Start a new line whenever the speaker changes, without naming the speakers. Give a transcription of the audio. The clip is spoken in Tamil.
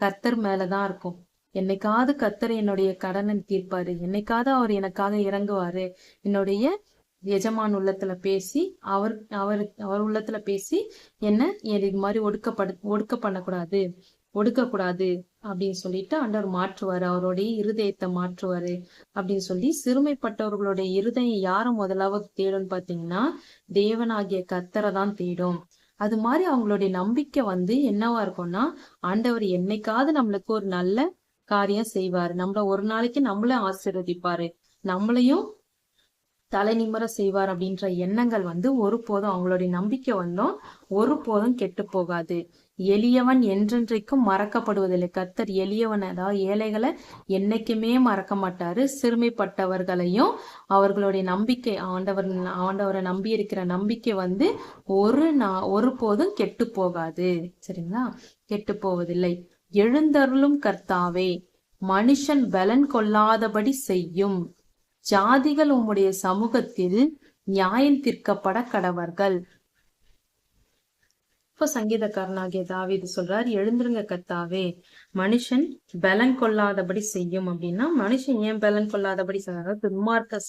கர்த்தர் மேலதான் இருக்கும். என்னைக்காவது கர்த்தர் என்னுடைய கடனை தீர்ப்பாரு, என்னைக்காவது அவர் எனக்காக இறங்குவாரு. என்னுடைய எஜமான் உள்ளத்துல பேசி அவர் அவர் அவர் உள்ளத்துல பேசி என்ன இது மாதிரி ஒடுக்க பண்ணக்கூடாது, ஒடுக்கக்கூடாது அப்படின்னு சொல்லிட்டு ஆண்டவர் மாற்றுவாரு, அவருடைய இருதயத்தை மாற்றுவாரு அப்படின்னு சொல்லி சிறுமைப்பட்டவர்களுடைய இருதயம் யார முதலாவது தேடும்னு பாத்தீங்கன்னா தேவனாகிய கர்த்தரை தான் தேடும். அது மாதிரி அவங்களுடைய நம்பிக்கை என்னவா இருக்கும்னா, ஆண்டவர் என்னைக்காவது நம்மளுக்கு ஒரு நல்ல காரியம் செய்வாரு, நம்மள ஒரு நாளைக்கு நம்மள ஆசீர்வதிப்பாரு, நம்மளையும் தலை நிமிர செய்வார் அப்படின்ற எண்ணங்கள் ஒருபோதும் அவங்களுடைய நம்பிக்கை ஒருபோதும் கெட்டு போகாது. எளியவன் என்றென்றைக்கும் மறக்கப்படுவதில்லை. கர்த்தர் எளியவன், அதாவது ஏழைகளை என்னைக்குமே மறக்க மாட்டாரு. சிறுமைப்பட்டவர்களையும் அவர்களுடைய நம்பிக்கை ஆண்டவரை நம்பி இருக்கிற நம்பிக்கை ஒருபோதும் கெட்டு போகாது. சரிங்களா? கெட்டு போவதில்லை. எழுந்தருளும் கர்த்தாவே, மனுஷன் பலன் கொள்ளாதபடி செய்யும். ஜாதிகள் உம்முடைய சமூகத்தில் நியாயம் தீர்க்கப்பட கடவர்கள். இப்ப சங்கீதக்காரனாகிய தாவீது சொல்றார், எழுந்திருங்க கர்த்தாவே, மனுஷன் பலன் கொள்ளாதபடி செய்யும் அப்படின்னா, மனுஷன் ஏன் பலன் கொள்ளாதபடி செய்யறாங்க? துன்மார்க்க